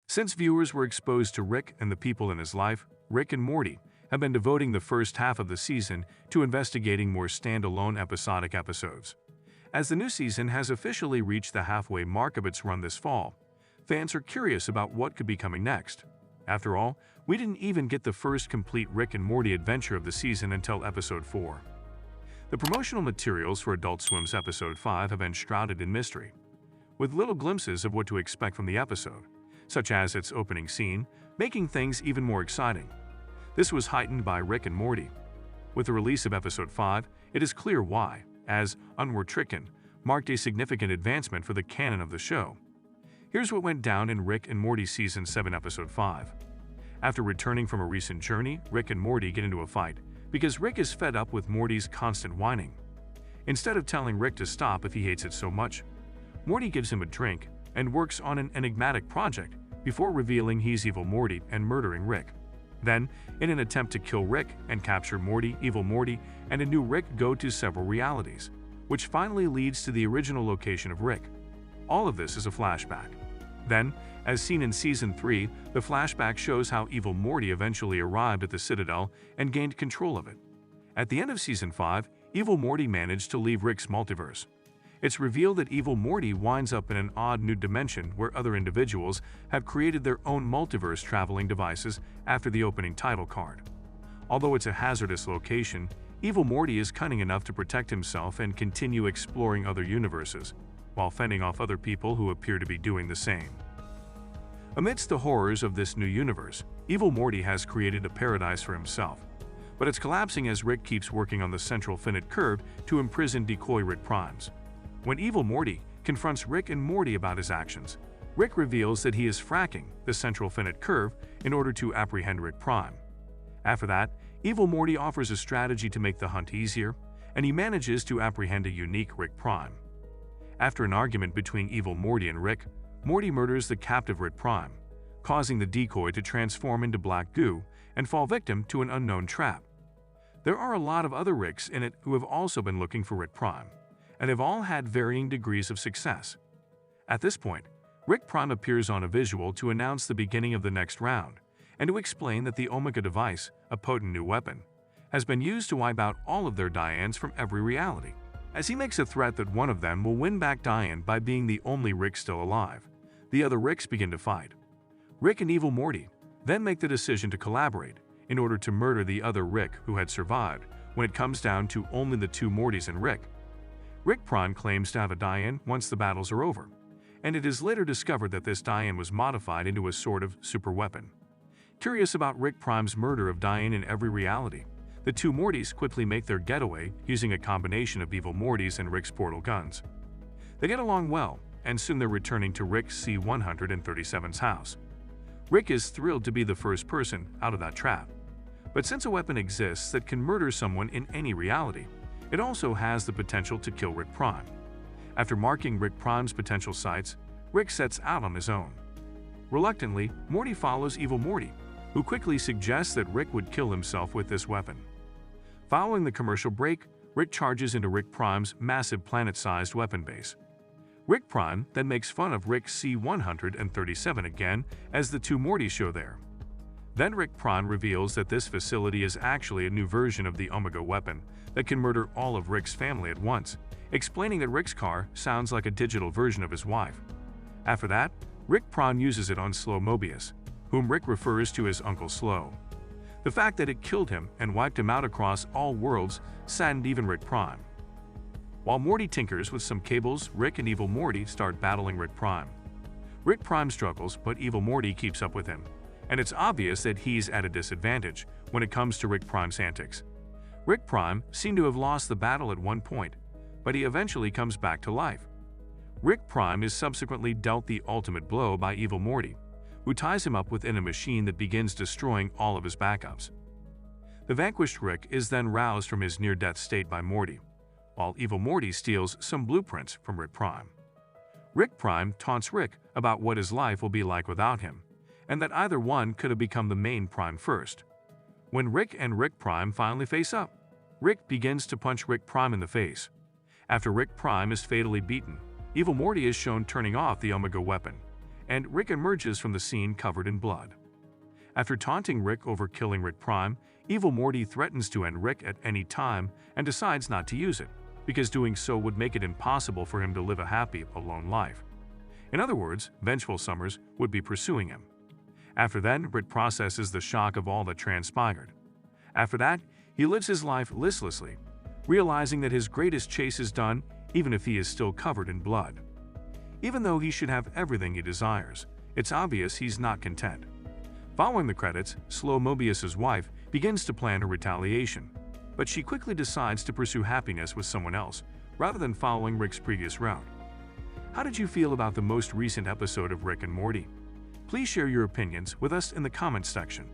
Since viewers were exposed to Rick and the people in his life, Rick and Morty have been devoting the first half of the season to investigating more standalone episodic episodes. As the new season has officially reached the halfway mark of its run this fall, fans are curious about what could be coming next. After all, we didn't even get the first complete Rick and Morty adventure of the season until episode 4. The promotional materials for Adult Swim's episode 5 have been shrouded in mystery, with little glimpses of what to expect from the episode, such as its opening scene, making things even more exciting. This was heightened by Rick and Morty. With the release of episode 5, it is clear why, as Unwortricken marked a significant advancement for the canon of the show. Here's what went down in Rick and Morty Season 7 Episode 5. After returning from a recent journey, Rick and Morty get into a fight because Rick is fed up with Morty's constant whining. Instead of telling Rick to stop if he hates it so much, Morty gives him a drink and works on an enigmatic project before revealing he's Evil Morty and murdering Rick. Then, in an attempt to kill Rick and capture Morty, Evil Morty and a new Rick go to several realities, which finally leads to the original location of Rick. All of this is a flashback. Then, as seen in Season 3, the flashback shows how Evil Morty eventually arrived at the Citadel and gained control of it. At the end of Season 5, Evil Morty managed to leave Rick's multiverse. It's revealed that Evil Morty winds up in an odd new dimension where other individuals have created their own multiverse traveling devices after the opening title card. Although it's a hazardous location, Evil Morty is cunning enough to protect himself and continue exploring other universes, while fending off other people who appear to be doing the same. Amidst the horrors of this new universe, Evil Morty has created a paradise for himself, but it's collapsing as Rick keeps working on the central finite curve to imprison decoy Rick Primes. When Evil Morty confronts Rick and Morty about his actions, Rick reveals that he is fracking the central finite curve in order to apprehend Rick Prime. After that, Evil Morty offers a strategy to make the hunt easier, and he manages to apprehend a unique Rick Prime. After an argument between Evil Morty and Rick, Morty murders the captive Rick Prime, causing the decoy to transform into black goo and fall victim to an unknown trap. There are a lot of other Ricks in it who have also been looking for Rick Prime, and have all had varying degrees of success. At this point, Rick Prime appears on a visual to announce the beginning of the next round, and to explain that the Omega device, a potent new weapon, has been used to wipe out all of their Dianes from every reality. As he makes a threat that one of them will win back Diane by being the only Rick still alive, the other Ricks begin to fight. Rick and Evil Morty then make the decision to collaborate in order to murder the other Rick who had survived when it comes down to only the two Mortys and Rick. Rick Prime claims to have a Diane once the battles are over, and it is later discovered that this Diane was modified into a sort of super weapon. Curious about Rick Prime's murder of Diane in every reality, the two Mortys quickly make their getaway using a combination of Evil Morty's and Rick's portal guns. They get along well, and soon they're returning to Rick C-137's house. Rick is thrilled to be the first person out of that trap. But since a weapon exists that can murder someone in any reality, it also has the potential to kill Rick Prime. After marking Rick Prime's potential sites, Rick sets out on his own. Reluctantly, Morty follows Evil Morty, who quickly suggests that Rick would kill himself with this weapon. Following the commercial break, Rick charges into Rick Prime's massive planet-sized weapon base. Rick Prime then makes fun of Rick C-137 again as the two Mortys show there. Then Rick Prime reveals that this facility is actually a new version of the Omega weapon that can murder all of Rick's family at once, explaining that Rick's car sounds like a digital version of his wife. After that, Rick Prime uses it on Slow Mobius, whom Rick refers to as Uncle Slow. The fact that it killed him and wiped him out across all worlds saddened even Rick Prime. While Morty tinkers with some cables, Rick and Evil Morty start battling Rick Prime. Rick Prime struggles, but Evil Morty keeps up with him, and it's obvious that he's at a disadvantage when it comes to Rick Prime's antics. Rick Prime seemed to have lost the battle at one point, but he eventually comes back to life. Rick Prime is subsequently dealt the ultimate blow by Evil Morty, who ties him up within a machine that begins destroying all of his backups. The vanquished Rick is then roused from his near-death state by Morty, while Evil Morty steals some blueprints from Rick Prime. Rick Prime taunts Rick about what his life will be like without him, and that either one could have become the main Prime first. When Rick and Rick Prime finally face up, Rick begins to punch Rick Prime in the face. After Rick Prime is fatally beaten, Evil Morty is shown turning off the Omega weapon, and Rick emerges from the scene covered in blood. After taunting Rick over killing Rick Prime, evil Morty threatens to end Rick at any time and decides not to use it, because doing so would make it impossible for him to live a happy, alone life. In other words, vengeful Summers would be pursuing him. After then, Rick processes the shock of all that transpired. After that, he lives his life listlessly, realizing that his greatest chase is done even if he is still covered in blood. Even though he should have everything he desires, it's obvious he's not content. Following the credits, Slow Mobius's wife begins to plan a retaliation, but she quickly decides to pursue happiness with someone else rather than following Rick's previous route. How did you feel about the most recent episode of Rick and Morty? Please share your opinions with us in the comments section.